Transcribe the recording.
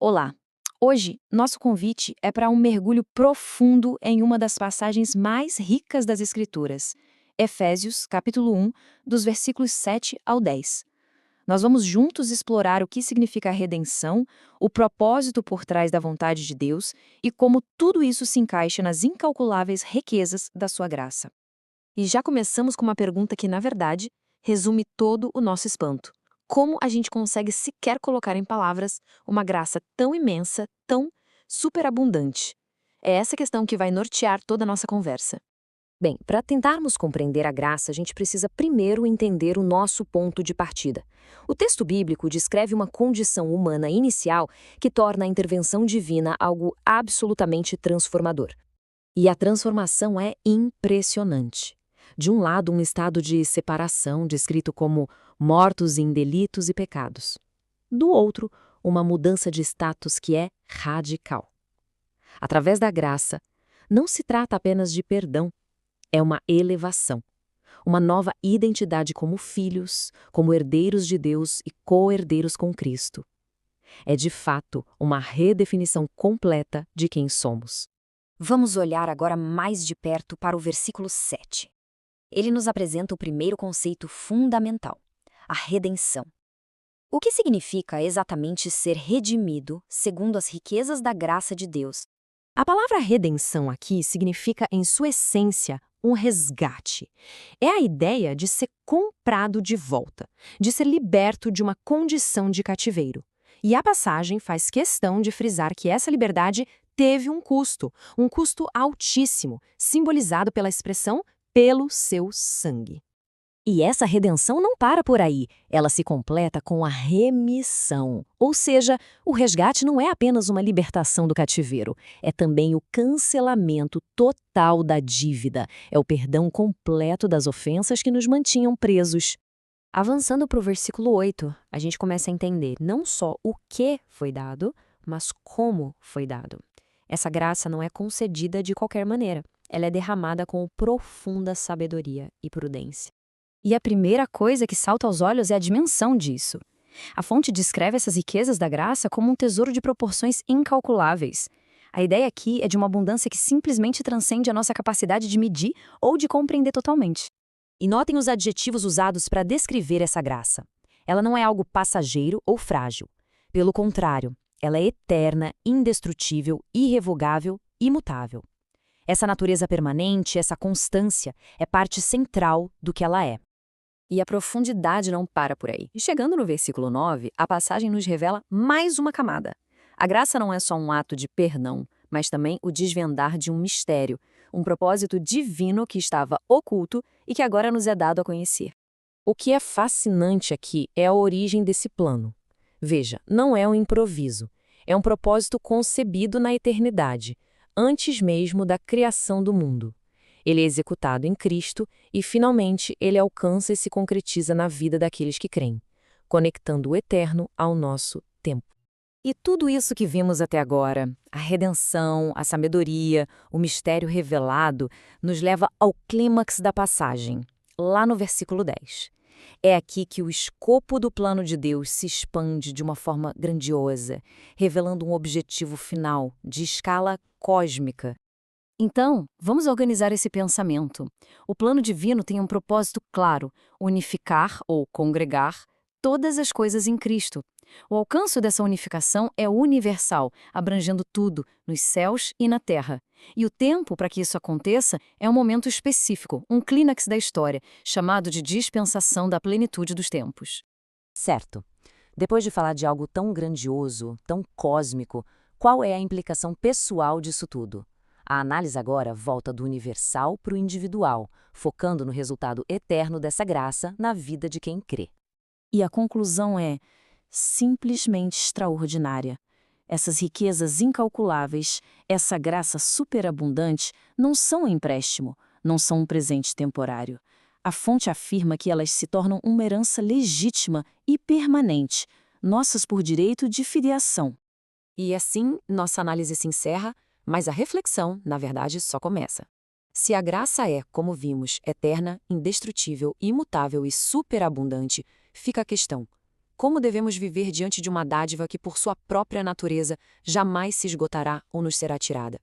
Olá! Hoje, nosso convite é para um mergulho profundo em uma das passagens mais ricas das Escrituras, Efésios, capítulo 1, dos versículos 7 ao 10. Nós vamos juntos explorar o que significa a redenção, o propósito por trás da vontade de Deus e como tudo isso se encaixa nas incalculáveis riquezas da sua graça. E já começamos com uma pergunta que, na verdade, resume todo o nosso espanto. Como a gente consegue sequer colocar em palavras uma graça tão imensa, tão superabundante? É essa questão que vai nortear toda a nossa conversa. Bem, para tentarmos compreender a graça, a gente precisa primeiro entender o nosso ponto de partida. O texto bíblico descreve uma condição humana inicial que torna a intervenção divina algo absolutamente transformador. E a transformação é impressionante. De um lado, um estado de separação, descrito como mortos em delitos e pecados. Do outro, uma mudança de status que é radical. Através da graça, não se trata apenas de perdão, é uma elevação. Uma nova identidade como filhos, como herdeiros de Deus e co-herdeiros com Cristo. É de fato uma redefinição completa de quem somos. Vamos olhar agora mais de perto para o versículo 7. Ele nos apresenta o primeiro conceito fundamental, a redenção. O que significa exatamente ser redimido segundo as riquezas da graça de Deus? A palavra redenção aqui significa, em sua essência, um resgate. É a ideia de ser comprado de volta, de ser liberto de uma condição de cativeiro. E a passagem faz questão de frisar que essa liberdade teve um custo altíssimo, simbolizado pela expressão pelo seu sangue. E essa redenção não para por aí, ela se completa com a remissão. Ou seja, o resgate não é apenas uma libertação do cativeiro, é também o cancelamento total da dívida, é o perdão completo das ofensas que nos mantinham presos. Avançando para o versículo 8, a gente começa a entender não só o que foi dado, mas como foi dado. Essa graça não é concedida de qualquer maneira, ela é derramada com profunda sabedoria e prudência. E a primeira coisa que salta aos olhos é a dimensão disso. A fonte descreve essas riquezas da graça como um tesouro de proporções incalculáveis. A ideia aqui é de uma abundância que simplesmente transcende a nossa capacidade de medir ou de compreender totalmente. E notem os adjetivos usados para descrever essa graça. Ela não é algo passageiro ou frágil. Pelo contrário, ela é eterna, indestrutível, irrevogável, imutável. Essa natureza permanente, essa constância, é parte central do que ela é. E a profundidade não para por aí. E chegando no versículo 9, a passagem nos revela mais uma camada. A graça não é só um ato de perdão, mas também o desvendar de um mistério, um propósito divino que estava oculto e que agora nos é dado a conhecer. O que é fascinante aqui é a origem desse plano. Veja, não é um improviso, é um propósito concebido na eternidade, antes mesmo da criação do mundo. Ele é executado em Cristo e, finalmente, ele alcança e se concretiza na vida daqueles que creem, conectando o eterno ao nosso tempo. E tudo isso que vimos até agora, a redenção, a sabedoria, o mistério revelado, nos leva ao clímax da passagem, lá no versículo 10. É aqui que o escopo do plano de Deus se expande de uma forma grandiosa, revelando um objetivo final, de escala cósmica. Então, vamos organizar esse pensamento. O plano divino tem um propósito claro: unificar ou congregar todas as coisas em Cristo. O alcance dessa unificação é universal, abrangendo tudo, nos céus e na terra. E o tempo para que isso aconteça é um momento específico, um clímax da história, chamado de dispensação da plenitude dos tempos. Certo. Depois de falar de algo tão grandioso, tão cósmico, qual é a implicação pessoal disso tudo? A análise agora volta do universal para o individual, focando no resultado eterno dessa graça na vida de quem crê. E a conclusão é simplesmente extraordinária. Essas riquezas incalculáveis, essa graça superabundante, não são um empréstimo, não são um presente temporário. A fonte afirma que elas se tornam uma herança legítima e permanente, nossas por direito de filiação. E assim, nossa análise se encerra, mas a reflexão, na verdade, só começa. Se a graça é, como vimos, eterna, indestrutível, imutável e superabundante, fica a questão: como devemos viver diante de uma dádiva que, por sua própria natureza, jamais se esgotará ou nos será tirada.